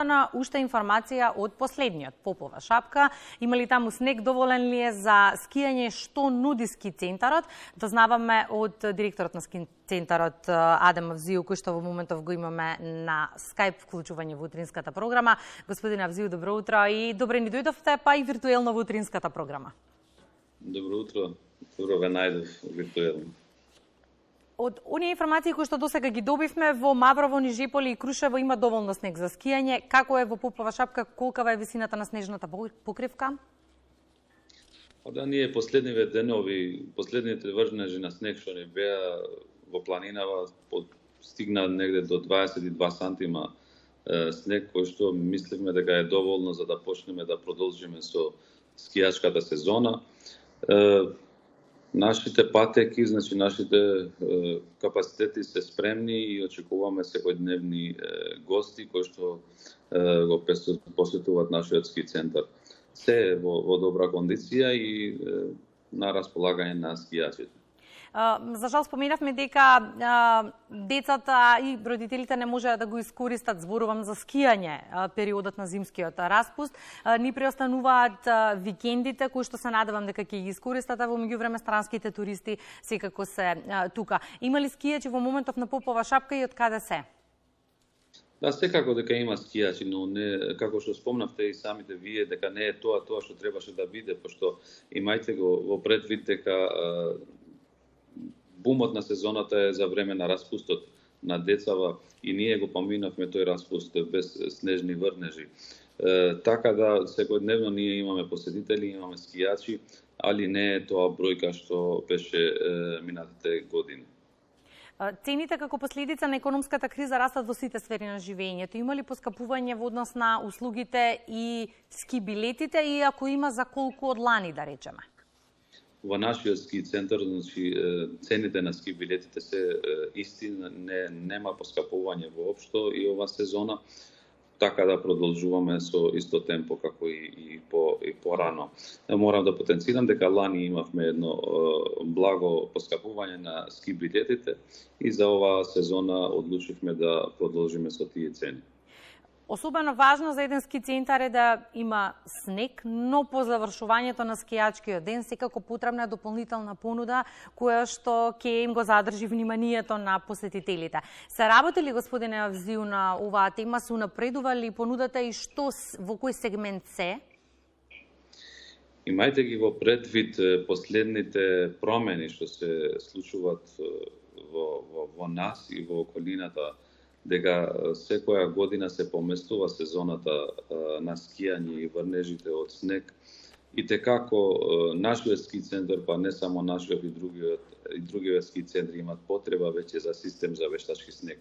На уште информација од последниот Попова шапка. Има ли таму снег, доволен ли е за скијање, што нуди ски центарот? Дознаваме од директорот на ски центарот Адем Авзију, кој што во моментов го имаме на Skype вклучување во утринската програма. Господин Авзију, добро утро и добре ни дојдовте, па и виртуелно во утринската програма. Добро утро, добро ве најдов виртуелно. Од оние информации кои што досега ги добивме, во Маврово, Нижеполи и Крушево има доволно снег за скијање. Како е во Попова шапка, колкава е висината на снежната покривка? Да, ние последниве денови, последните врнежи на снег што ни беа во планинава, стигна негде до 22 сантима снег, кој што мисливме дека е доволно за да почнеме да продолжиме со скијачката сезона. Нашите патеки, значи нашите капацитети се спремни и очекуваме секојдневни гости кои што го посетуваат нашиот ски центар. Се е во добра кондиција и на располагање на скијачите. За жал споменавме дека децата и родителите не можеа да го искористат, зборувам за скијање, периодот на зимскиот распуст. Ни преостануваат викендите кои што се надевам дека ќе ги искористат, а во меѓувреме странските туристи секако се тука. Има ли скијачи во моментов на Попова шапка и од каде се? Да, секако дека има скијачи, но не, како што спомнавте и самите вие, дека не е тоа што требаше да биде, пошто имајте го во предвид дека бумот на сезоната е за време на распустот на децава и ние го поминавме тој распуст без снежни врнежи. Така да секојдневно ние имаме посетители, имаме скијачи, али не е тоа бројка што беше минатите години. Цените како последица на економската криза растат во сите сфери на живењето. Има ли поскапување во однос на услугите и ски билетите и ако има за колку од лани, да речеме? Во нашиот ски центар, значи цените на ски билетите се исти, нема поскапување воопшто и ова сезона, така да продолжуваме со исто темпо како и порано. Морам да потенцирам дека лани имавме едно благо поскапување на ски билетите и за оваа сезона одлучивме да продолжиме со тие цени. Особено важно за еден ски центар е да има снег, но по завршувањето на скијачкиот ден секако потребна е дополнителна понуда која што ќе им го задржи вниманието на посетителите. Се работи ли, господине Авзију, на оваа тема, се унапредува ли понудата и што во кој сегмент се? Имајте ги во предвид последните промени што се случуваат во нас и во околината, дека секоја година се поместува сезоната на скијање и врнежите од снег и како нашиот ски центар, па не само нашиот и другиот ски центри имат потреба веќе за систем за вештачки снег.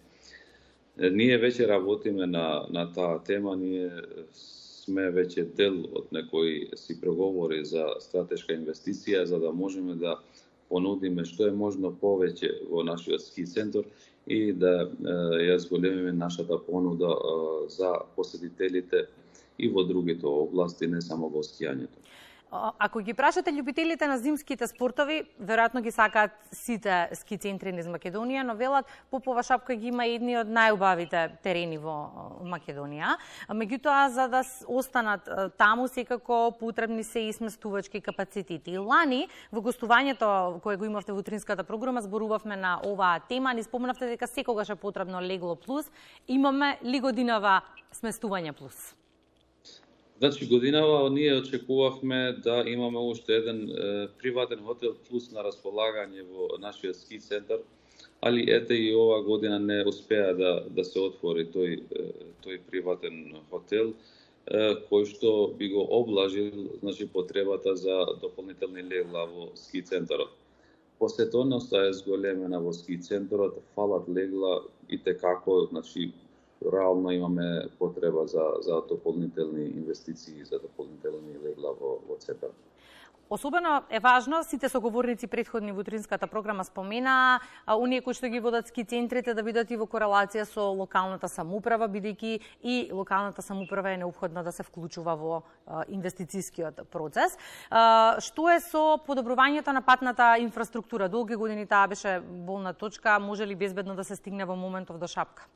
Ние веќе работиме на таа тема, ние сме веќе дел од некои си преговори за стратешка инвестиција за да можеме да понудиме што е можно повеќе во нашиот ски центар и да ја зголемиме нашата понуда за посетителите и во другите области, не само во скијањето. Ако ги прашате љубителите на зимските спортови, веројатно ги сакаат сите ски центри низ Македонија, но велат Попова шапка ги има едни од најубавите терени во Македонија. Меѓутоа, за да останат таму, секако потребни се и сместувачки капацитети. Лани, во гостувањето кое го имавте во утринската програма, зборувавме на оваа тема, ни спомнавте дека секогаш е потребно легло плюс. Имаме ли годинава сместување плюс? Значи, годинава ние очекувавме да имаме уште еден приватен хотел плюс на располагање во нашиот ски центар, али ете и ова година не успеа да се отвори тој приватен хотел, кој што би го облажил, значи, потребата за дополнителни легла во ски центарот. Посетоноста е зголемена во ски центарот, фалат легла и како, значи, реално имаме потреба за дополнителни инвестиции, за дополнителни легла во центар. Особено е важно, сите соговорници претходни во утринската програма спомена, оние кои што ги водат ски центрите да бидат и во корелација со локалната самоуправа, бидејќи и локалната самоуправа е неопходна да се вклучува во инвестицискиот процес. Што е со подобрувањето на патната инфраструктура? Долги години таа беше болна точка, може ли безбедно да се стигне во моментов до Шапка?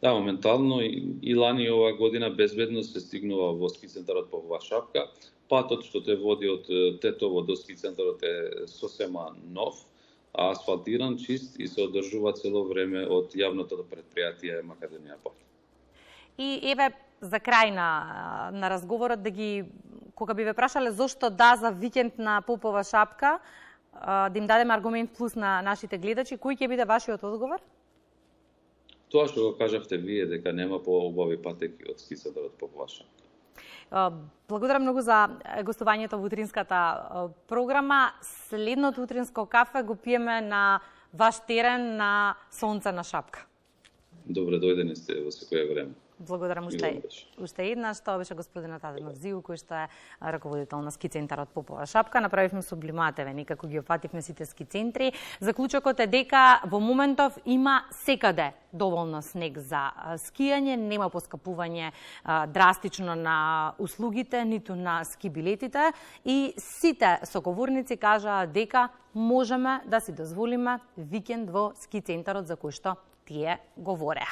Да, моментално и лани и оваа година безбедно се стигнува во ски центарот Попова шапка. Патот што те води од Тетово до ски центарот е сосема нов, асфалтиран, чист и се одржува цело време од јавното предпријатие Македонија Пат. И еве за крај на разговорот кога би ве прашале зошто да за викенд на Попова шапка, да им дадеме аргумент плюс на нашите гледачи, кој ќе биде вашиот одговор? Тоа што го кажавте вие, дека нема поубави патеки од ски центарот Попова шапка. Благодарам многу за гостувањето во утринската програма. Следното утринско кафе го пиеме на ваш терен на Сонце на Шапка. Добре, дојдени сте во секое време. Благодарам уште еднаш. Тоа беше господинот Адемов Зиу, кој што е раководител на ски центарот Попова шапка. Направивме сублимативе, некако ги опфативме сите ски центри. Заклучокот е дека во моментов има секаде доволно снег за скијање, нема поскапување драстично на услугите, ниту на ски билетите и сите соговорници кажаа дека можеме да си дозволиме викенд во ски центарот за кој што тие говореа.